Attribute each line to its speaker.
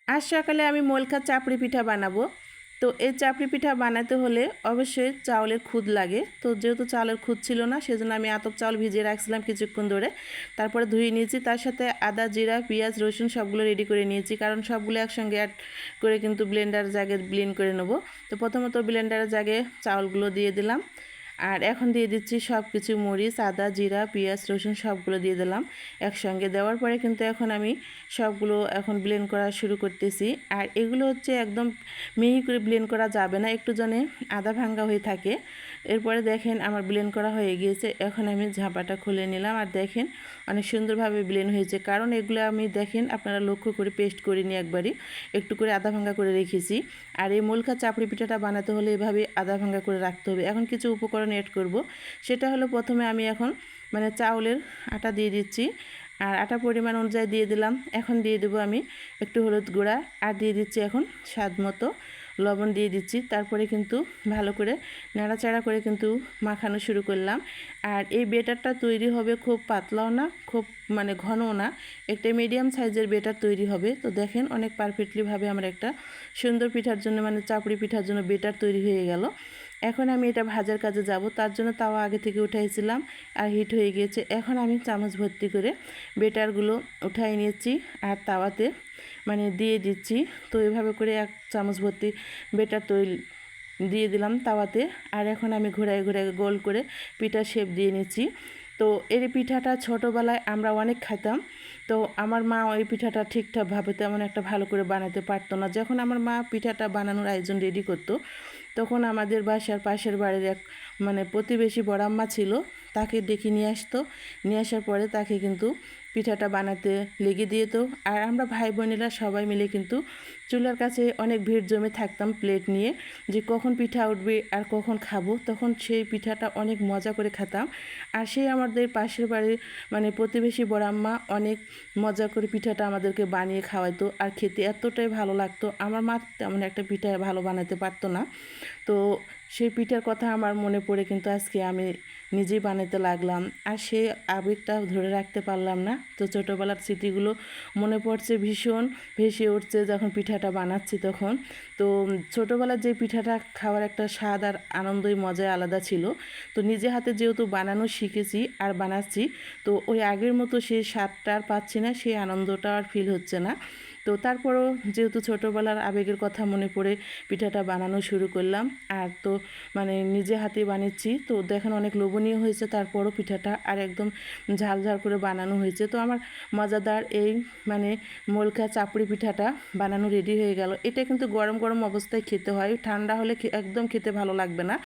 Speaker 1: আজ সকালে আমি মোলকা চাপড়ি পিঠা বানাবো। তো এই চাপড়ি পিঠা বানাতে হলে অবশ্যই চাউলের খুদ লাগে। তো যেহেতু চাউলের খুদ ছিল না, সেজন্য আমি আতপ চাউল ভিজিয়ে রাখছিলাম কিছুক্ষণ ধরে। তারপরে ধুয়ে নিয়েছি, তার সাথে আদা, জিরা, পেঁয়াজ, রসুন সবগুলো রেডি করে নিয়েছি, কারণ সবগুলো একসঙ্গে অ্যাড করে কিন্তু ব্লেন্ডার জাগে ব্লেন্ড করে নেবো। তো প্রথমত ব্লেন্ডারের জাগে চাউলগুলো দিয়ে দিলাম। আর এখন দিয়ে দিচ্ছি সব কিছু, মরিচ, আদা, জিরা, পেঁয়াজ, রসুন সবগুলো দিয়ে দিলাম একসঙ্গে। দেওয়ার পরে কিন্তু এখন আমি সবগুলো এখন ব্লেন্ড করা শুরু করতেছি। আর এগুলো হচ্ছে একদম মিহি করে ব্লেন্ড করা যাবে না, একটু যেন আদা ভাঙ্গা হয়ে থাকে। এরপরে দেখেন আমার ব্লেন্ড করা হয়ে গিয়েছে। এখন আমি ঝাঁপাটা খুলে নিলাম, আর দেখেন অনেক সুন্দরভাবে ব্লেন্ড হয়েছে। কারণ এগুলো আমি দেখেন আপনারা লক্ষ্য করে পেস্ট করিনি, একবারই একটু করে আদা ভাঙ্গা করে রেখেছি। আর এই মোলকা চাপড়ি পিঠাটা বানাতে হলে এভাবে আদা ভাঙ্গা করে রাখতে হবে। এখন কিছু উপকরণ এড করব, সেটা হলো প্রথমে আমি এখন চাউলের আটা দিয়ে দিচ্ছি, আর আটা পরিমাণ অনুযায়ী দিয়ে দিলাম। এখন দিয়ে দেবো আমি একটু হলুদ গুঁড়া, আর দিয়ে দিচ্ছি এখন স্বাদ মতো লবণ দিয়ে দিচ্ছি। তারপরে কিন্তু ভালো করে নাড়াচাড়া করে কিন্তু মাখানো শুরু করলাম। আর এই বেটারটা তৈরি হবে খুব পাতলাও না, খুব ঘনও না, একটা মিডিয়াম সাইজের বেটার তৈরি হবে। তো দেখেন অনেক পারফেক্টলিভাবে আমার একটা সুন্দর পিঠার জন্য চাপড়ি পিঠার জন্য বেটার তৈরি হয়ে গেল। এখন আমি এটা ভাজার কাজে যাব, তার জন্য তাওয়া আগে থেকে উঠাইছিলাম আর হিট হয়ে গিয়েছে। এখন আমি চামচ ভর্তি করে বেটারগুলো উঠাই নিয়েছি আর তাওয়াতে দিয়ে দিচ্ছি। তো এভাবে করে এক চামচ ভর্তি বেটার তৈরি দিয়ে দিলাম তাওয়াতে। আর এখন আমি ঘোরায় ঘোরায় গোল করে পিঠা শেপ দিয়ে নিচ্ছি। তো এই পিঠাটা ছোটোবেলায় আমরা অনেক খাইতাম। তো আমার মা ওই পিঠাটা ঠিকঠাকভাবে তেমন একটা ভালো করে বানাতে পারতো না। যখন আমার মা পিঠাটা বানানোর আয়োজন রেডি করতো, তখন আমাদের বাসার পাশের বাড়ির এক প্রতিবেশী বড়াম্মা ছিল, তাকে ডেকে নিয়ে আসতো। নিয়ে আসার পরে তাকে কিন্তু পিঠাটা বানাতে লেগে দিত। আর আমরা ভাই বোনেরা সবাই মিলে কিন্তু চুলার কাছে অনেক ভিড় জমে থাকতাম প্লেট নিয়ে, যে কখন পিঠা উঠবে আর কখন খাবো। তখন সেই পিঠাটা অনেক মজা করে খেতাম। আর সেই আমাদের পাশের বাড়ির প্রতিবেশী বড়াম্মা অনেক মজা করে পিঠাটা আমাদেরকে বানিয়ে খাওয়াইতো, আর খেতে এতটাই ভালো লাগতো। আমার মা তেমন একটা পিঠা ভালো বানাতে পারতো না। তো সেই পিঠার কথা আমার মনে পড়ে কিন্তু আজকে আমি নিজেই বানাতে লাগলাম, আর সেই আবেগটা ধরে রাখতে পারলাম না। তো ছোটোবেলার স্মৃতিগুলো মনে পড়ছে, ভীষণ ভেসে উঠছে যখন পিঠাটা বানাচ্ছি তখন। তো ছোটোবেলার যে পিঠাটা খাওয়ার একটা স্বাদ আর আনন্দই মজাই আলাদা ছিল। তো নিজে হাতে যেহেতু বানানো শিখেছি আর বানাচ্ছি, তো ওই আগের মতো সেই স্বাদটা আর পাচ্ছি না, সেই আনন্দটা আর ফিল হচ্ছে না। তো তারপরও যেহেতু ছোটোবেলার আবেগের কথা মনে পড়ে পিঠাটা বানানো শুরু করলাম। আর তো নিজে হাতে বানিয়েছি, তো দেখেন অনেক লোভনীয় হয়েছে। তারপরও পিঠাটা আর একদম ঝাল ঝাল করে বানানো হয়েছে। তো আমার মজাদার এই মোলকা চাপড়ি পিঠাটা বানানো রেডি হয়ে গেল। এটা কিন্তু গরম গরম অবস্থায় খেতে হয়, ঠান্ডা হলে একদম খেতে ভালো লাগবে না।